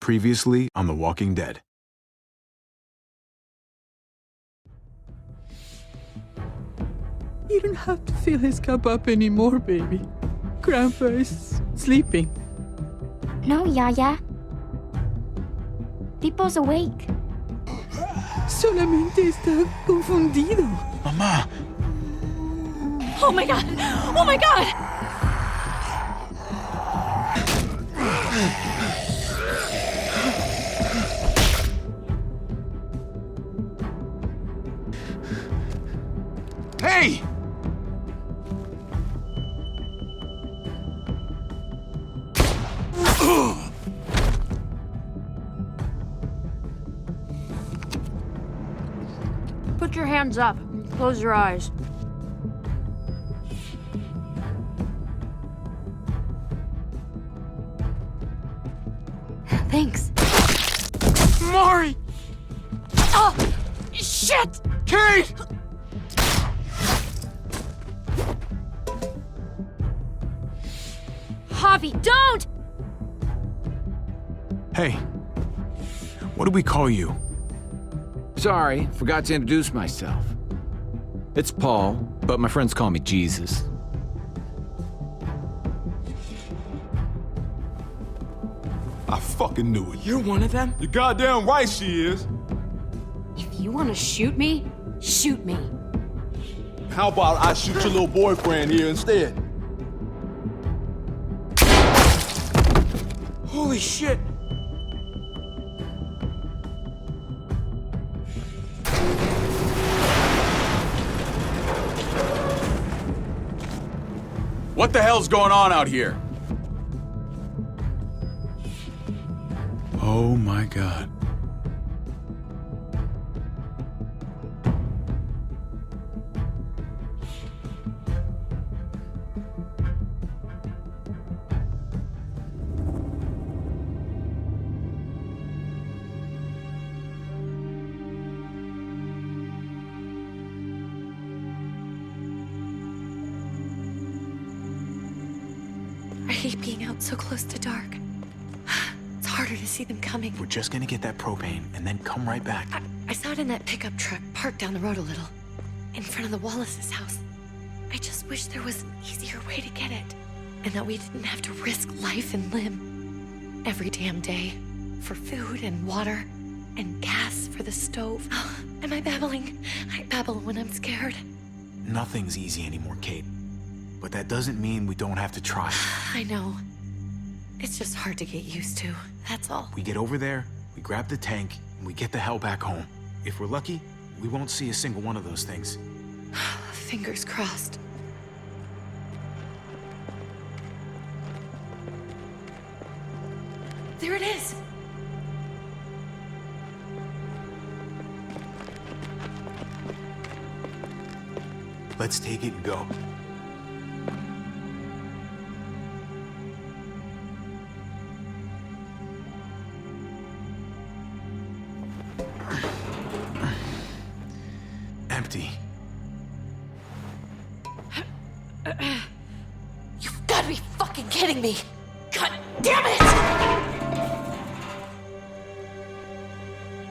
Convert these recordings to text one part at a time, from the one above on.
Previously on The Walking Dead. You don't have to fill his cup up anymore, baby. Grandpa is sleeping. No, Yaya. Pipo's awake. Solamente está confundido. Mamá! Oh my god! Oh my god! Hey! Put your hands up. Close your eyes. Thanks. Mari! Oh! Shit! Kate! Javi, don't! Hey. What do we call you? Sorry, forgot to introduce myself. It's Paul, but my friends call me Jesus. I fucking knew it. You're one of them? You're goddamn right she is. If you want to shoot me, shoot me. How about I shoot your little boyfriend here instead? Holy shit! What the hell's going on out here? Oh my god. I hate being out so close to dark. It's harder to see them coming. We're just gonna get that propane and then come right back. I saw it in that pickup truck parked down the road a little, in front of the Wallace's house. I just wish there was an easier way to get it, and that we didn't have to risk life and limb every damn day for food and water and gas for the stove. Am I babbling? I babble when I'm scared. Nothing's easy anymore, Kate. But that doesn't mean we don't have to try. I know. It's just hard to get used to, that's all. We get over there, we grab the tank, and we get the hell back home. If we're lucky, we won't see a single one of those things. Fingers crossed. There it is! Let's take it and go. Empty. You've got to be fucking kidding me! God damn it!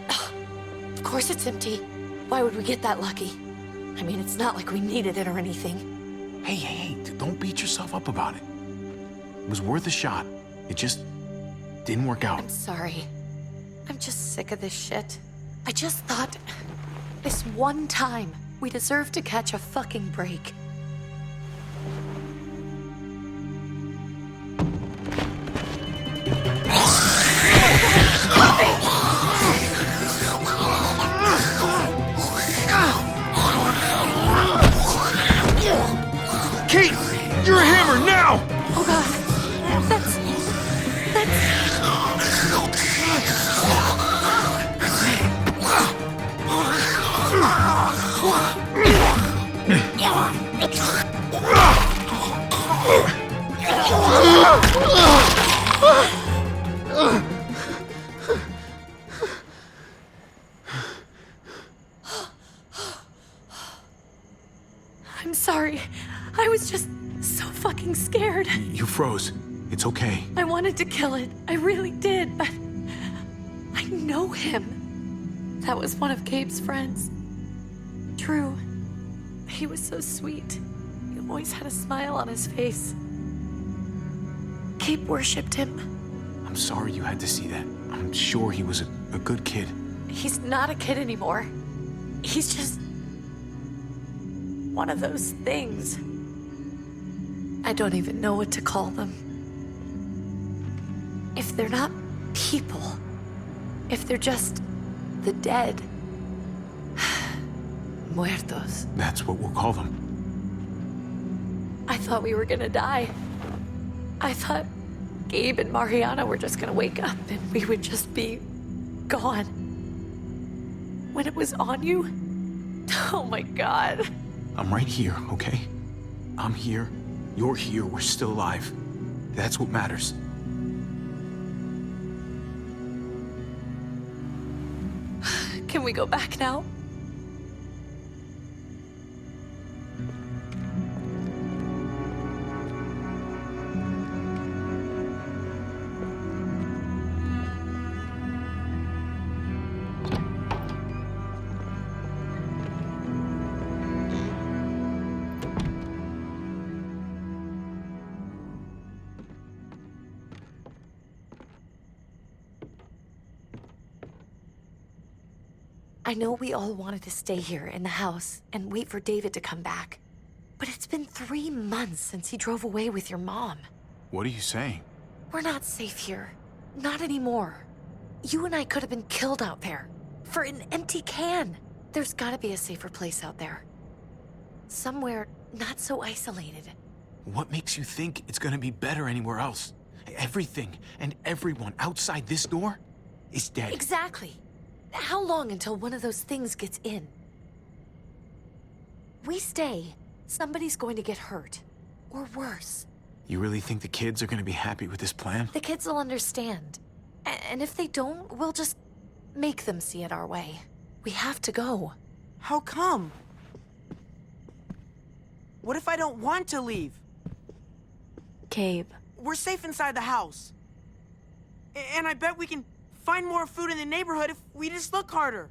Ugh, of course it's empty. Why would we get that lucky? I mean, it's not like we needed it or anything. Hey, don't beat yourself up about it. It was worth a shot. It just didn't work out. I'm sorry. I'm just sick of this shit. I just thought, this one time, we deserve to catch a fucking break. Kate! You're a hammer now! Oh god, that's... I'm sorry. I was just so fucking scared. You froze. It's okay. I wanted to kill it. I really did, but I know him. That was one of Gabe's friends. Drew. He was so sweet. He always had a smile on his face. Gabe worshipped him. I'm sorry you had to see that. I'm sure he was a good kid. He's not a kid anymore. He's just one of those things. I don't even know what to call them. If they're not people, if they're just the dead, muertos. That's what we'll call them. I thought we were gonna die. I thought Gabe and Mariana were just gonna wake up and we would just be gone. When it was on you, oh my God. I'm right here, okay? I'm here. You're here. We're still alive. That's what matters. Can we go back now? I know we all wanted to stay here in the house and wait for David to come back. But it's been 3 months since he drove away with your mom. What are you saying? We're not safe here. Not anymore. You and I could have been killed out there. For an empty can. There's gotta be a safer place out there. Somewhere not so isolated. What makes you think it's gonna be better anywhere else? Everything and everyone outside this door is dead. Exactly. How long until one of those things gets in? We stay, somebody's going to get hurt. Or worse. You really think the kids are gonna be happy with this plan? The kids will understand. And if they don't, we'll just make them see it our way. We have to go. How come? What if I don't want to leave? Gabe. We're safe inside the house. And I bet we can find more food in the neighborhood if we just look harder.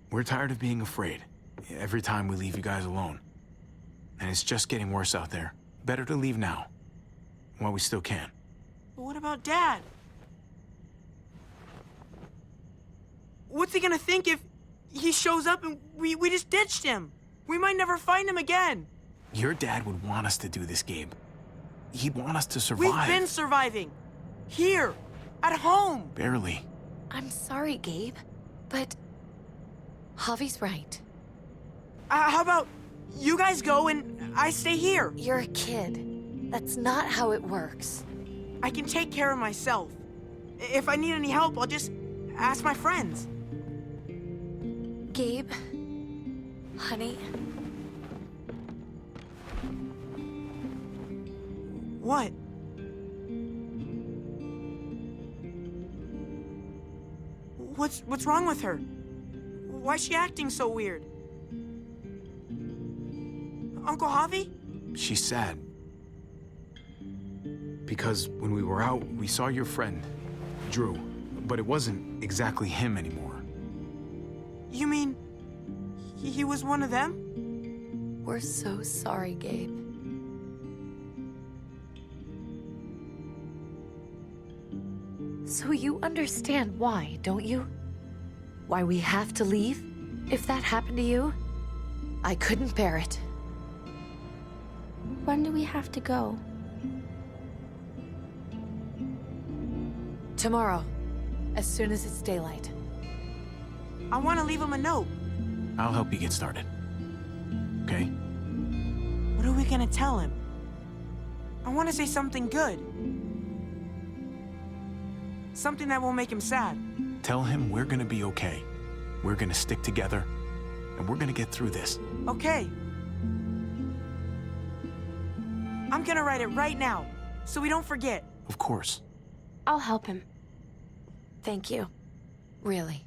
We're tired of being afraid. Every time we leave you guys alone. And it's just getting worse out there. Better to leave now. While we still can. But what about Dad? What's he gonna think if he shows up and we just ditched him? We might never find him again. Your dad would want us to do this, Gabe. He'd want us to survive. We've been surviving. Here. At home. Barely. I'm sorry, Gabe, but Javi's right. How about you guys go and I stay here? You're a kid. That's not how it works. I can take care of myself. If I need any help, I'll just ask my friends. Gabe, honey. What? What's wrong with her? Why's she acting so weird? Uncle Javi? She's sad. Because when we were out, we saw your friend, Drew. But it wasn't exactly him anymore. You mean he was one of them? We're so sorry, Gabe. So you understand why, don't you? Why we have to leave? If that happened to you, I couldn't bear it. When do we have to go? Tomorrow, as soon as it's daylight. I want to leave him a note. I'll help you get started. Okay? What are we gonna tell him? I want to say something good. Something that won't make him sad. Tell him we're gonna be okay. We're gonna stick together, and we're gonna get through this. Okay. I'm gonna write it right now, so we don't forget. Of course. I'll help him. Thank you. Really.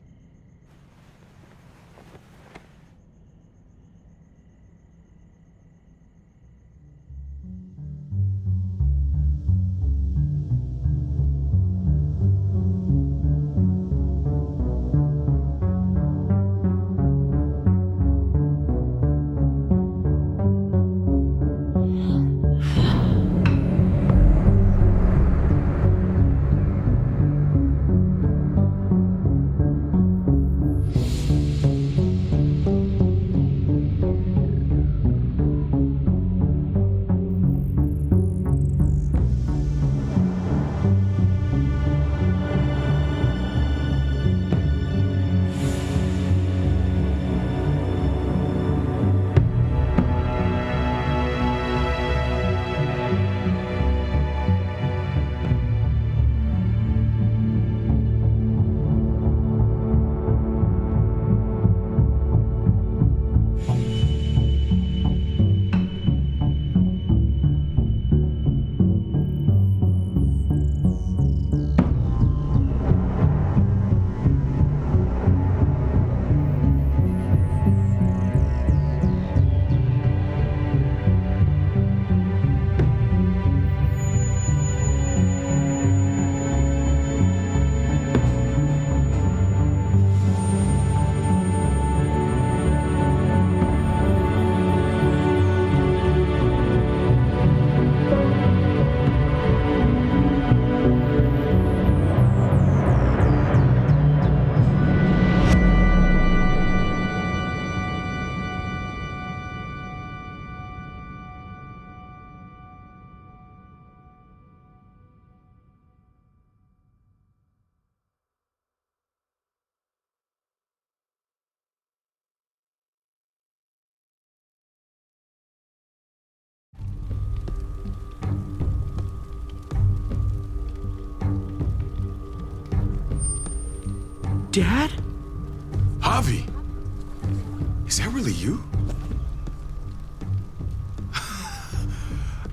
Dad? Javi, is that really you?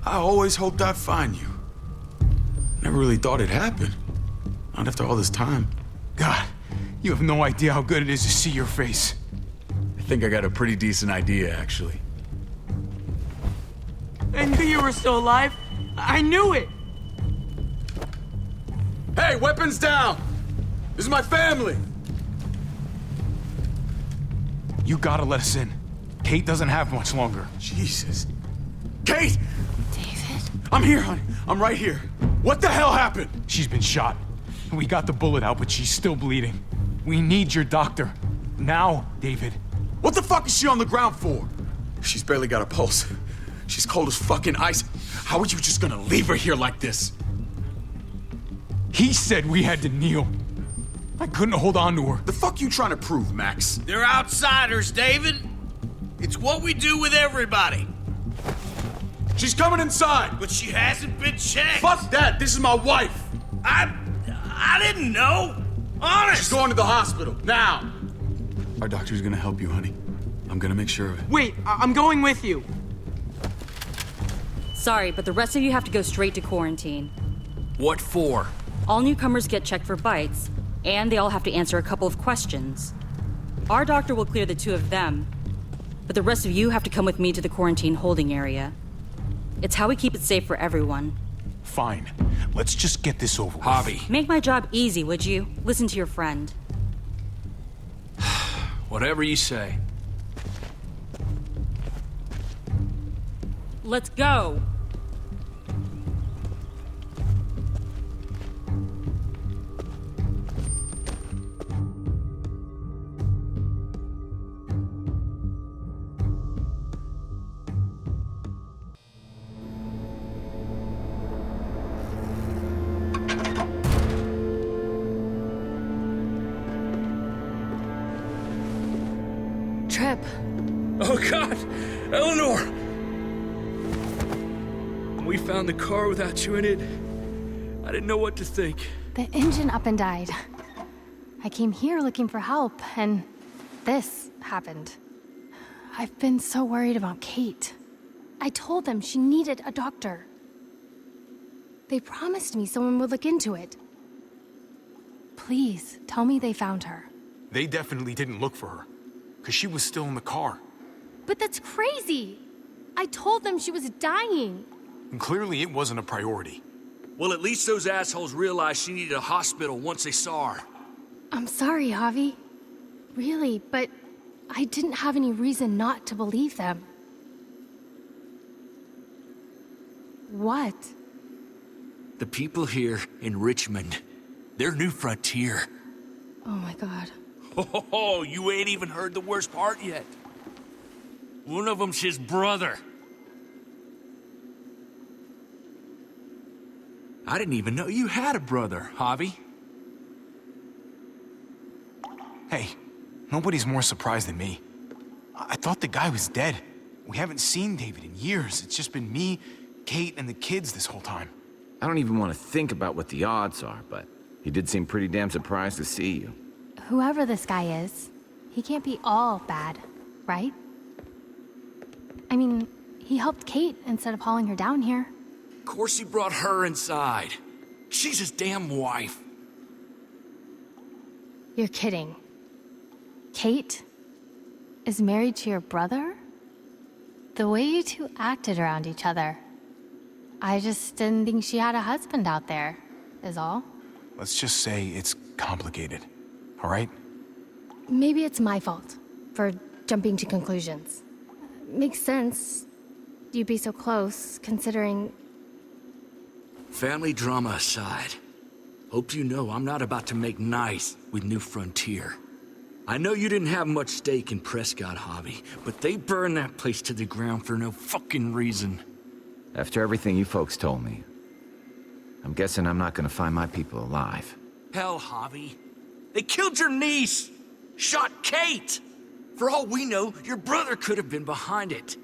I always hoped I'd find you. Never really thought it'd happen. Not after all this time. God, you have no idea how good it is to see your face. I think I got a pretty decent idea, actually. I knew you were still alive. I knew it. Hey, weapons down! This is my family! You gotta let us in. Kate doesn't have much longer. Jesus. Kate! David? I'm here, honey. I'm right here. What the hell happened? She's been shot. We got the bullet out, but she's still bleeding. We need your doctor. Now, David. What the fuck is she on the ground for? She's barely got a pulse. She's cold as fucking ice. How are you just gonna leave her here like this? He said we had to kneel. I couldn't hold on to her. The fuck you trying to prove, Max? They're outsiders, David. It's what we do with everybody. She's coming inside! But she hasn't been checked. Fuck that! This is my wife! I didn't know. Honest. She's going to the hospital, now! Our doctor's gonna help you, honey. I'm gonna make sure of it. Wait, I'm going with you. Sorry, but the rest of you have to go straight to quarantine. What for? All newcomers get checked for bites, and they all have to answer a couple of questions. Our doctor will clear the two of them, but the rest of you have to come with me to the quarantine holding area. It's how we keep it safe for everyone. Fine. Let's just get this over with. Javi. Make my job easy, would you? Listen to your friend. Whatever you say. Let's go! Trip. Oh, God! Eleanor! We found the car without you in it. I didn't know what to think. The engine up and died. I came here looking for help, and this happened. I've been so worried about Kate. I told them she needed a doctor. They promised me someone would look into it. Please, tell me they found her. They definitely didn't look for her, because she was still in the car. But that's crazy! I told them she was dying. And clearly it wasn't a priority. Well, at least those assholes realized she needed a hospital once they saw her. I'm sorry, Javi. Really, but I didn't have any reason not to believe them. What? The people here in Richmond, their new frontier. Oh my God. Oh, you ain't even heard the worst part yet. One of them's his brother. I didn't even know you had a brother, Javi. Hey, nobody's more surprised than me. I thought the guy was dead. We haven't seen David in years. It's just been me, Kate, and the kids this whole time. I don't even want to think about what the odds are, but he did seem pretty damn surprised to see you. Whoever this guy is, he can't be all bad, right? I mean, he helped Kate instead of hauling her down here. Of course he brought her inside. She's his damn wife. You're kidding. Kate is married to your brother? The way you two acted around each other. I just didn't think she had a husband out there, is all. Let's just say it's complicated, all right? Maybe it's my fault for jumping to conclusions. Makes sense. You'd be so close, considering... Family drama aside, hope you know I'm not about to make nice with New Frontier. I know you didn't have much stake in Prescott, Javi, but they burned that place to the ground for no fucking reason. After everything you folks told me, I'm guessing I'm not gonna find my people alive. Hell, Javi. They killed your niece! Shot Kate! For all we know, your brother could have been behind it.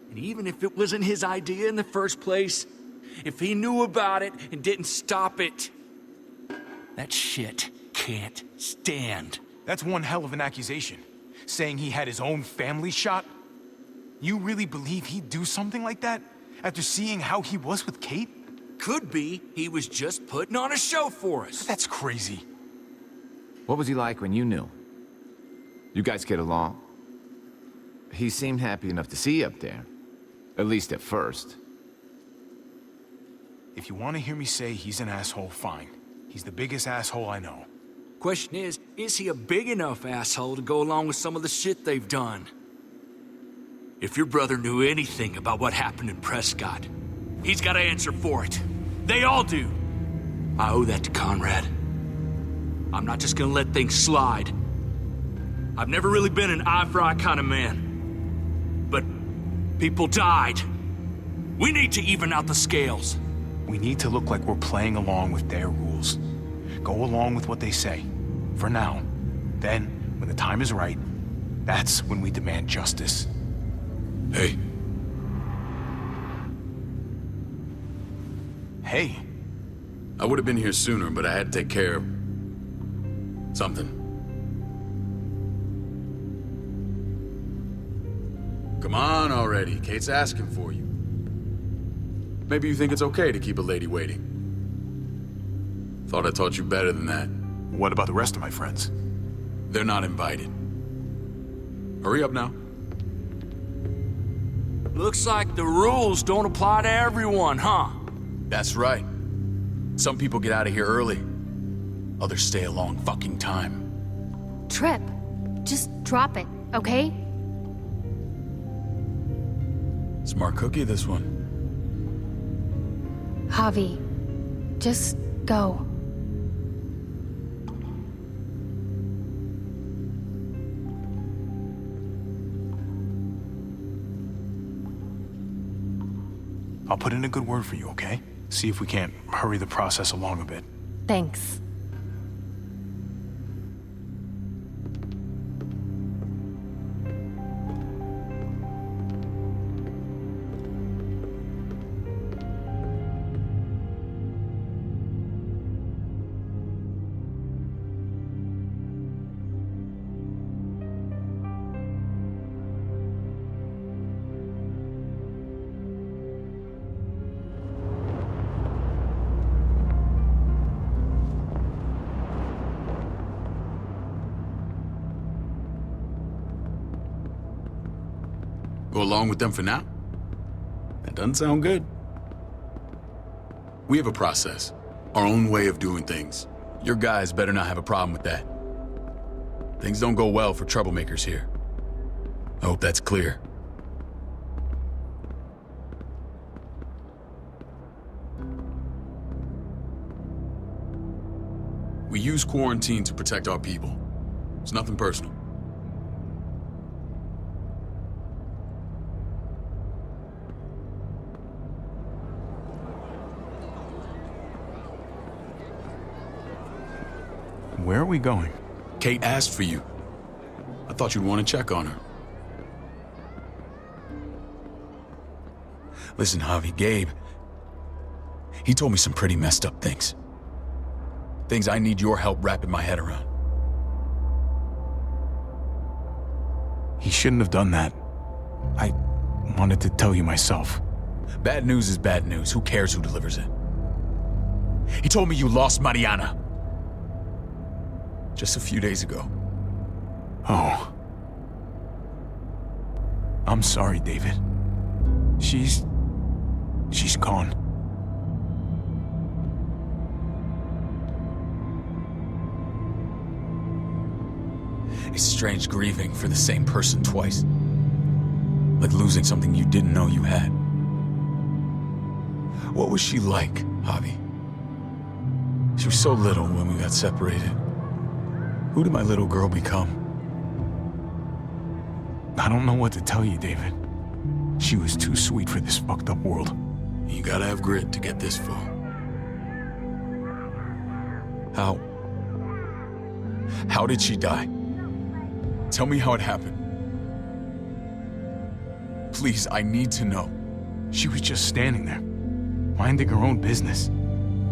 And even if it wasn't his idea in the first place, if he knew about it and didn't stop it, that shit can't stand. That's one hell of an accusation. Saying he had his own family shot? You really believe he'd do something like that? After seeing how he was with Kate? Could be he was just putting on a show for us. That's crazy. What was he like when you knew? You guys get along? He seemed happy enough to see you up there. At least at first. If you want to hear me say he's an asshole, fine. He's the biggest asshole I know. Question is he a big enough asshole to go along with some of the shit they've done? If your brother knew anything about what happened in Prescott, he's got to answer for it. They all do. I owe that to Conrad. I'm not just gonna let things slide. I've never really been an eye-for-eye kind of man. But people died. We need to even out the scales. We need to look like we're playing along with their rules. Go along with what they say. For now. Then, when the time is right, that's when we demand justice. Hey. Hey. I would have been here sooner, but I had to take care of something. Come on already. Kate's asking for you. Maybe you think it's okay to keep a lady waiting. Thought I taught you better than that. What about the rest of my friends? They're not invited. Hurry up now. Looks like the rules don't apply to everyone, huh? That's right. Some people get out of here early. Others stay a long fucking time. Trip, just drop it, okay? Smart cookie, this one. Javi, just go. I'll put in a good word for you, okay? See if we can't hurry the process along a bit. Thanks. Go along with them for now? That doesn't sound good. We have a process, our own way of doing things. Your guys better not have a problem with that. Things don't go well for troublemakers here. I hope that's clear. We use quarantine to protect our people. It's nothing personal. Where are we going? Kate asked for you. I thought you'd want to check on her. Listen, Javi, Gabe, he told me some pretty messed up things. Things I need your help wrapping my head around. He shouldn't have done that. I wanted to tell you myself. Bad news is bad news. Who cares who delivers it? He told me you lost Mariana. Just a few days ago. Oh. I'm sorry, David. She's gone. It's strange grieving for the same person twice. Like losing something you didn't know you had. What was she like, Javi? She was so little when we got separated. Who did my little girl become? I don't know what to tell you, David. She was too sweet for this fucked up world. You gotta have grit to get this far. How did she die? Tell me how it happened. Please, I need to know. She was just standing there, minding her own business.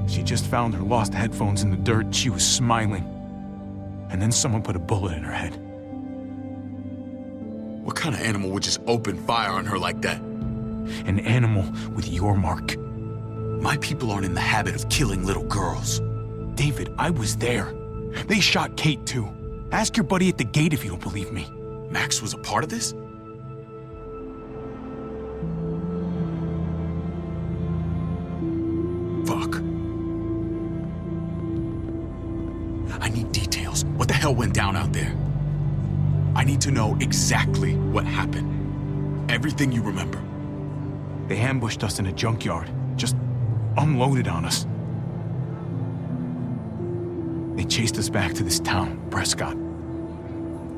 She just found her lost headphones in the dirt. She was smiling. and then someone put a bullet in her head. What kind of animal would just open fire on her like that? An animal with your mark. My people aren't in the habit of killing little girls. David, I was there. They shot Kate too. Ask your buddy at the gate if you don't believe me. Max was a part of this? Fuck. I need details. What the hell went down out there? I need to know exactly what happened. Everything you remember. They ambushed us in a junkyard. Just unloaded on us. They chased us back to this town, Prescott.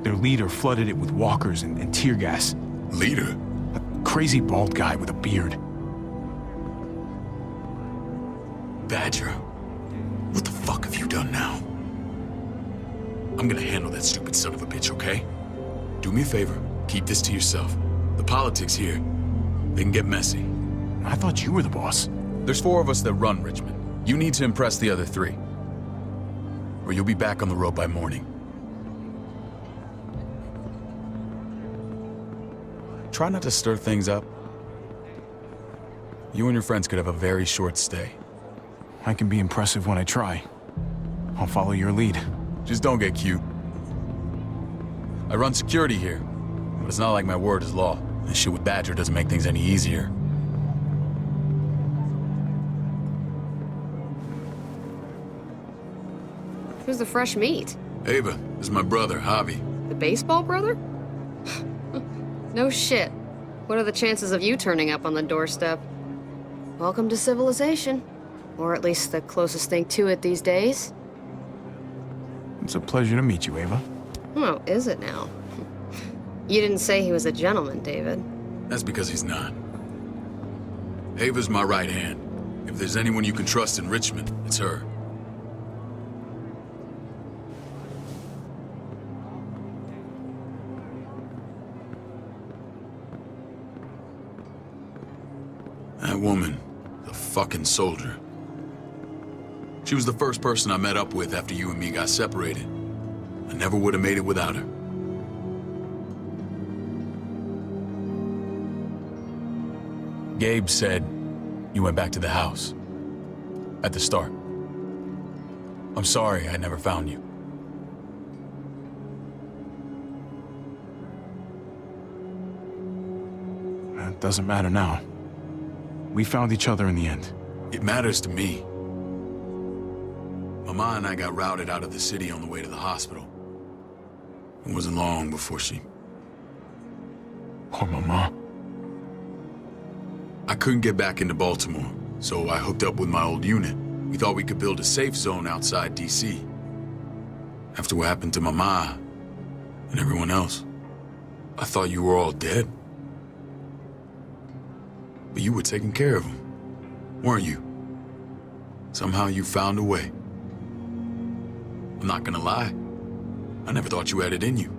Their leader flooded it with walkers and tear gas. Leader? A crazy bald guy with a beard. Badger, what the fuck have you done now? I'm gonna handle that stupid son of a bitch, okay? Do me a favor, keep this to yourself. The politics here, they can get messy. I thought you were the boss. There's 4 of us that run Richmond. You need to impress the other 3. Or you'll be back on the road by morning. Try not to stir things up. You and your friends could have a very short stay. I can be impressive when I try. I'll follow your lead. Just don't get cute. I run security here, but it's not like my word is law. This shit with Badger doesn't make things any easier. Who's the fresh meat? Ava, this is my brother, Javi. The baseball brother? No shit. What are the chances of you turning up on the doorstep? Welcome to civilization. Or at least the closest thing to it these days. It's a pleasure to meet you, Ava. Oh, is it now? You didn't say he was a gentleman, David. That's because he's not. Ava's my right hand. If there's anyone you can trust in Richmond, it's her. That woman, the fucking soldier. She was the first person I met up with after you and me got separated. I never would have made it without her. Gabe said you went back to the house. At the start. I'm sorry I never found you. That doesn't matter now. We found each other in the end. It matters to me. Mama and I got routed out of the city on the way to the hospital. It wasn't long before she... Poor Mama. I couldn't get back into Baltimore, so I hooked up with my old unit. We thought we could build a safe zone outside D.C. After what happened to Mama and everyone else, I thought you were all dead. But you were taking care of them, weren't you? Somehow you found a way. I'm not gonna lie. I never thought you had it in you.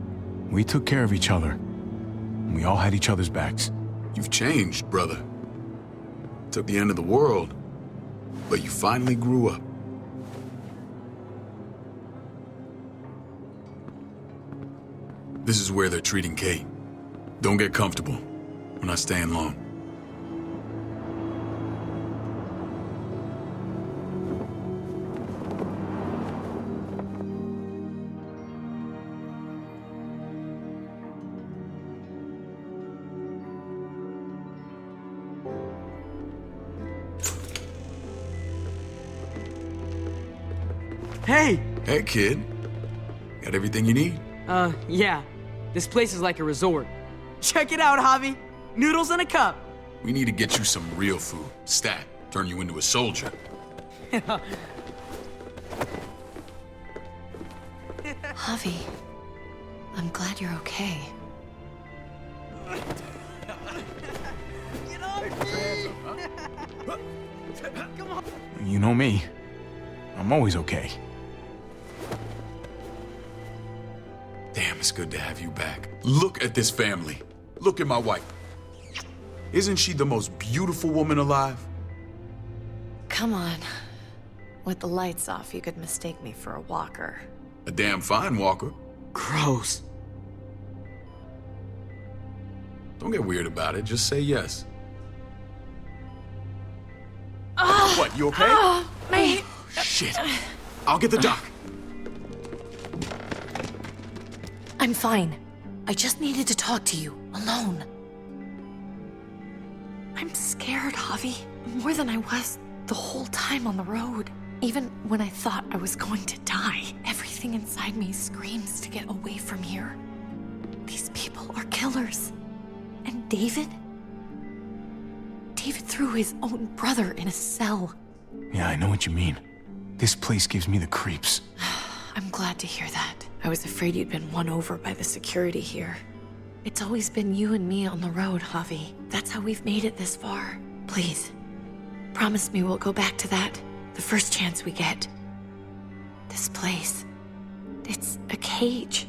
We took care of each other. We all had each other's backs. You've changed, brother. Took the end of the world, but you finally grew up. This is where they're treating Kate. Don't get comfortable. We're not staying long. Hey! Hey, kid. Got everything you need? Yeah. This place is like a resort. Check it out, Javi. Noodles in a cup. We need to get you some real food. Stat. Turn you into a soldier. Javi, I'm glad you're okay. Get off me! Come on. You know me. I'm always okay. Damn, it's good to have you back. Look at this family. Look at my wife. Isn't she the most beautiful woman alive? Come on. With the lights off, you could mistake me for a walker. A damn fine walker. Gross. Don't get weird about it, just say yes. What, you okay? My... Shit. I'll get the doc. I'm fine. I just needed to talk to you, alone. I'm scared, Javi. More than I was the whole time on the road. Even when I thought I was going to die, everything inside me screams to get away from here. These people are killers. And David? David threw his own brother in a cell. Yeah, I know what you mean. This place gives me the creeps. I'm glad to hear that. I was afraid you'd been won over by the security here. It's always been you and me on the road, Javi. That's how we've made it this far. Please, promise me we'll go back to that the first chance we get. This place, it's a cage.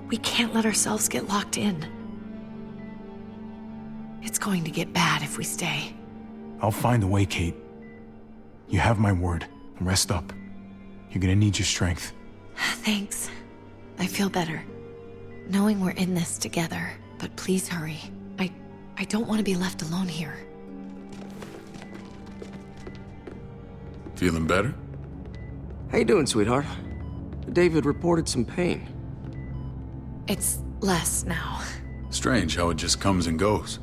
We can't let ourselves get locked in. It's going to get bad if we stay. I'll find a way, Kate. You have my word. Rest up. You're gonna need your strength. Thanks. I feel better. Knowing we're in this together. But please hurry. I don't want to be left alone here. Feeling better? How you doing, sweetheart? David reported some pain. It's less now. Strange how it just comes and goes.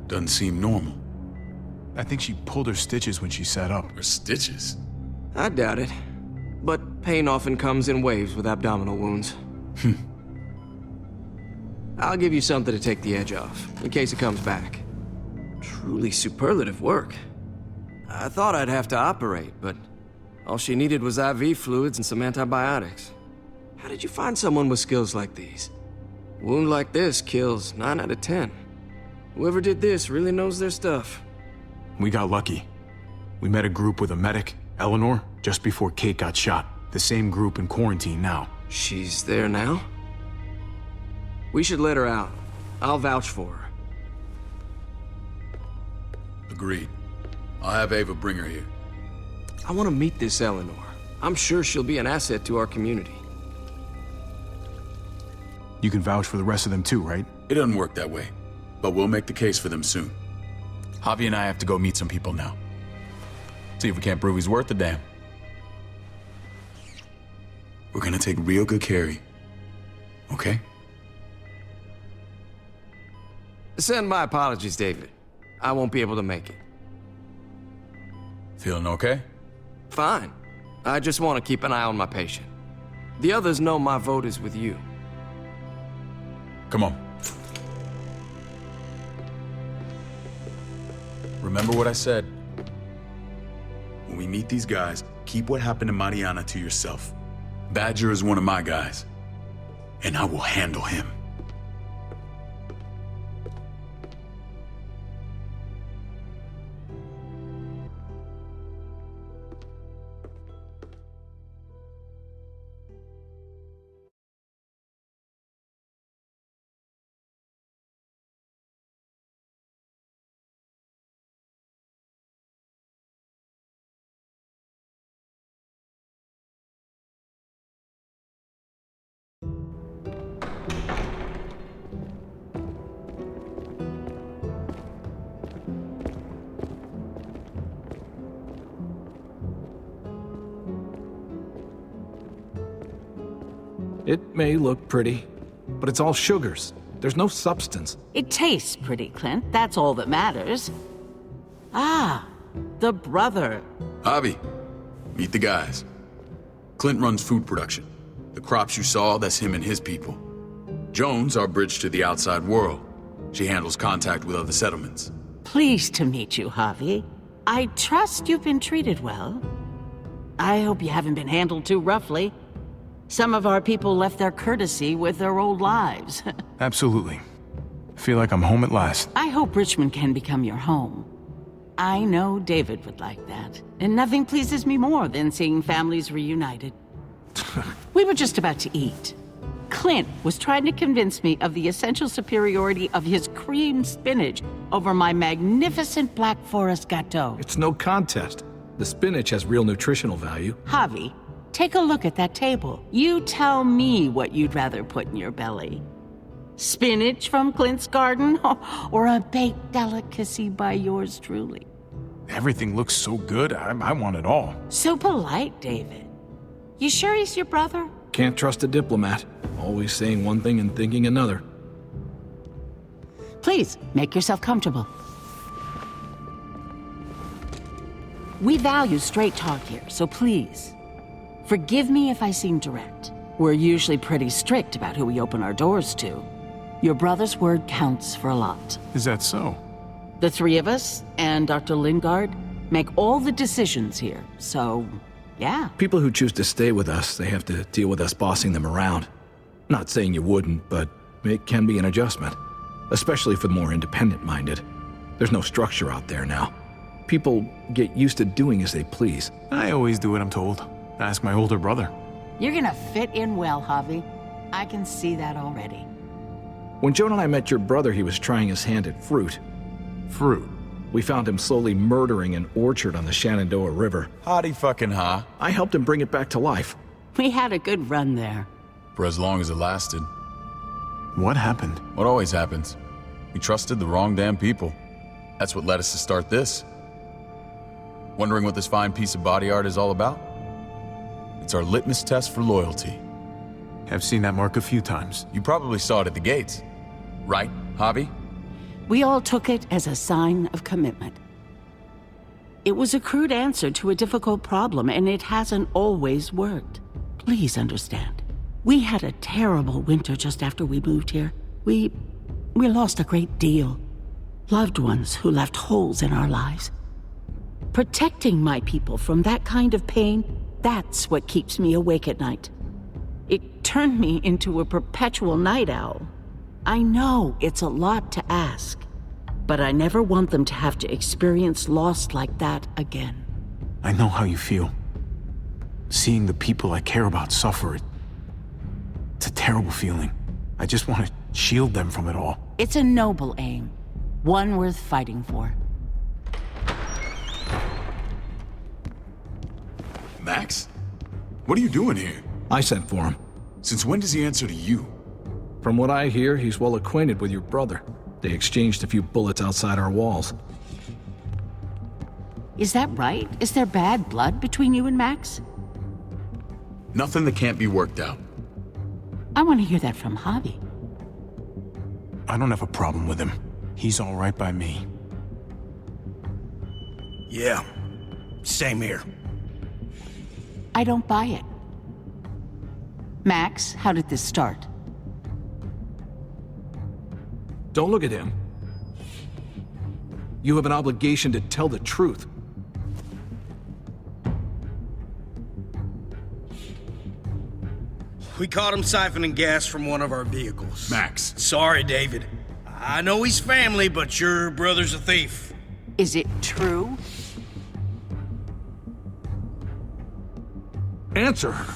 Doesn't seem normal. I think she pulled her stitches when she sat up. Her stitches? I doubt it. But pain often comes in waves with abdominal wounds. I'll give you something to take the edge off, in case it comes back. Truly superlative work. I thought I'd have to operate, but all she needed was IV fluids and some antibiotics. How did you find someone with skills like these? A wound like this kills 9 out of 10. Whoever did this really knows their stuff. We got lucky. We met a group with a medic, Eleanor, just before Kate got shot. The same group in quarantine now. She's there now? We should let her out. I'll vouch for her. Agreed. I'll have Ava bring her here. I want to meet this Eleanor. I'm sure she'll be an asset to our community. You can vouch for the rest of them too, right? It doesn't work that way, but we'll make the case for them soon. Javi and I have to go meet some people now. See if we can't prove he's worth a damn. We're gonna take real good care of you. Okay? Send my apologies, David. I won't be able to make it. Feeling okay? Fine. I just want to keep an eye on my patient. The others know my vote is with you. Come on. Remember what I said. When we meet these guys, keep what happened to Mariana to yourself. Badger is one of my guys, and I will handle him. It may look pretty, but it's all sugars. There's no substance. It tastes pretty, Clint. That's all that matters. Ah, the brother. Javi, meet the guys. Clint runs food production. The crops you saw, that's him and his people. Jones, our bridge to the outside world. She handles contact with other settlements. Pleased to meet you, Javi. I trust you've been treated well. I hope you haven't been handled too roughly. Some of our people left their courtesy with their old lives. Absolutely. Feel like I'm home at last. I hope Richmond can become your home. I know David would like that. And nothing pleases me more than seeing families reunited. We were just about to eat. Clint was trying to convince me of the essential superiority of his cream spinach over my magnificent Black Forest gâteau. It's no contest. The spinach has real nutritional value. Javi, take a look at that table. You tell me what you'd rather put in your belly. Spinach from Clint's garden, or a baked delicacy by yours truly? Everything looks so good, I want it all. So polite, David. You sure he's your brother? Can't trust a diplomat. Always saying one thing and thinking another. Please, make yourself comfortable. We value straight talk here, so please, forgive me if I seem direct. We're usually pretty strict about who we open our doors to. Your brother's word counts for a lot. Is that so? The three of us and Dr. Lingard make all the decisions here, so yeah. People who choose to stay with us, they have to deal with us bossing them around. Not saying you wouldn't, but it can be an adjustment. Especially for the more independent-minded. There's no structure out there now. People get used to doing as they please. I always do what I'm told. Ask my older brother. You're gonna fit in well, Javi. I can see that already. When Joan and I met your brother, he was trying his hand at fruit. Fruit? We found him slowly murdering an orchard on the Shenandoah River. Howdy fucking ha. I helped him bring it back to life. We had a good run there. For as long as it lasted. What happened? What always happens. We trusted the wrong damn people. That's what led us to start this. Wondering what this fine piece of body art is all about? It's our litmus test for loyalty. I've seen that mark a few times. You probably saw it at the gates. Right, Javi? We all took it as a sign of commitment. It was a crude answer to a difficult problem, and it hasn't always worked. Please understand. We had a terrible winter just after we moved here. We lost a great deal. Loved ones who left holes in our lives. Protecting my people from that kind of pain, that's what keeps me awake at night. It turned me into a perpetual night owl. I know it's a lot to ask, but I never want them to have to experience loss like that again. I know how you feel. Seeing the people I care about suffer, it's a terrible feeling. I just want to shield them from it all. It's a noble aim, one worth fighting for. Max? What are you doing here? I sent for him. Since when does he answer to you? From what I hear, he's well acquainted with your brother. They exchanged a few bullets outside our walls. Is that right? Is there bad blood between you and Max? Nothing that can't be worked out. I want to hear that from Javi. I don't have a problem with him. He's all right by me. Yeah, same here. I don't buy it. Max, how did this start? Don't look at him. You have an obligation to tell the truth. We caught him siphoning gas from one of our vehicles. Max. Sorry, David. I know he's family, but your brother's a thief. Is it true? Answer her.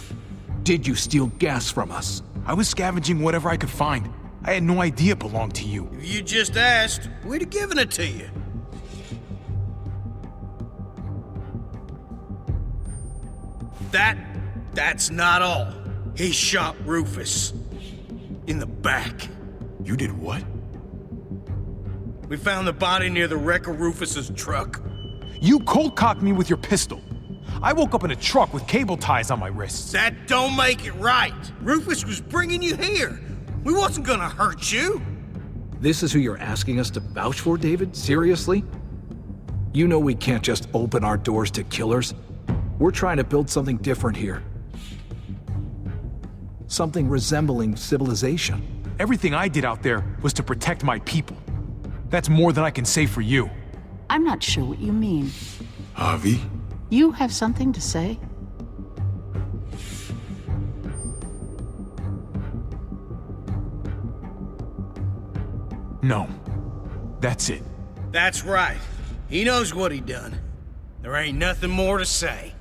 Did you steal gas from us? I was scavenging whatever I could find. I had no idea it belonged to you. If you just asked, we'd have given it to you. That's not all. He shot Rufus. In the back. You did what? We found the body near the wreck of Rufus's truck. You cold-cocked me with your pistol. I woke up in a truck with cable ties on my wrists. That don't make it right. Rufus was bringing you here. We wasn't gonna hurt you. This is who you're asking us to vouch for, David? Seriously? You know we can't just open our doors to killers. We're trying to build something different here. Something resembling civilization. Everything I did out there was to protect my people. That's more than I can say for you. I'm not sure what you mean. Javi? You have something to say? No. That's it. That's right. He knows what he done. There ain't nothing more to say.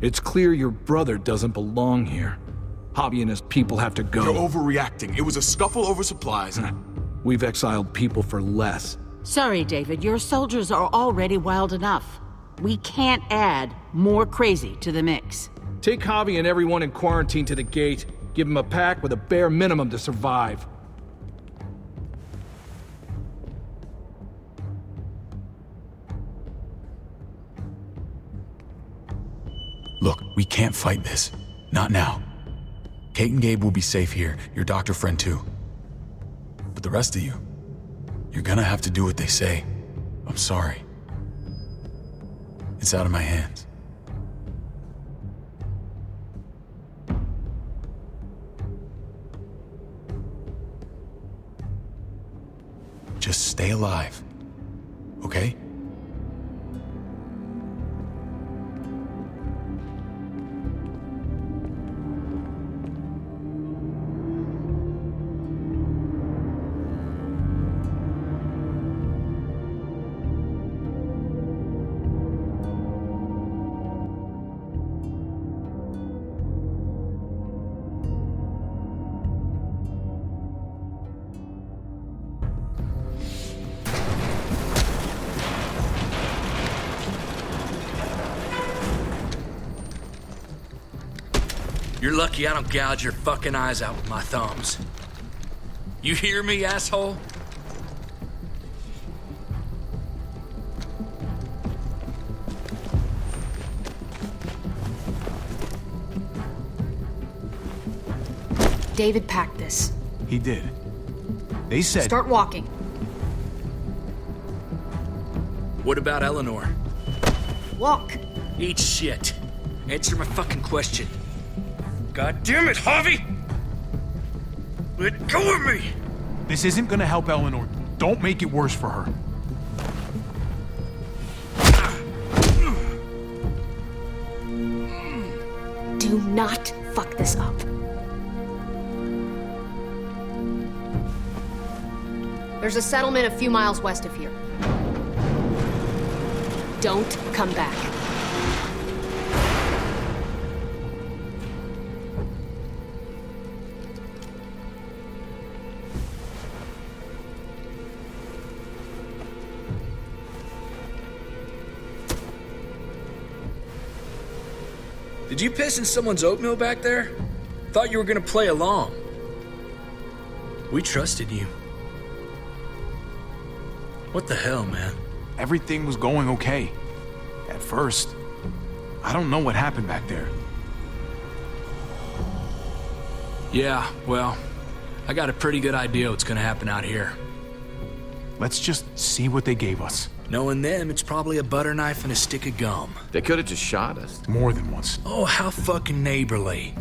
It's clear your brother doesn't belong here. Javi and his people have to go. You're overreacting. It was a scuffle over supplies. We've exiled people for less. Sorry, David, your soldiers are already wild enough. We can't add more crazy to the mix. Take Javi and everyone in quarantine to the gate. Give them a pack with a bare minimum to survive. Look, we can't fight this. Not now. Kate and Gabe will be safe here, your doctor friend too. But the rest of you, you're gonna have to do what they say. I'm sorry. It's out of my hands. Just stay alive, okay? You're lucky I don't gouge your fucking eyes out with my thumbs. You hear me, asshole? David packed this. He did. They said... Start walking. What about Eleanor? Walk. Eat shit. Answer my fucking question. God damn it, Javi! Let go of me! This isn't gonna help Eleanor. Don't make it worse for her. Do not fuck this up. There's a settlement a few miles west of here. Don't come back. Did you piss in someone's oatmeal back there? Thought you were gonna play along. We trusted you. What the hell, man? Everything was going okay. At first. I don't know what happened back there. Yeah, well, I got a pretty good idea what's gonna happen out here. Let's just see what they gave us. Knowing them, it's probably a butter knife and a stick of gum. They could have just shot us. More than once. Oh, how fucking neighborly.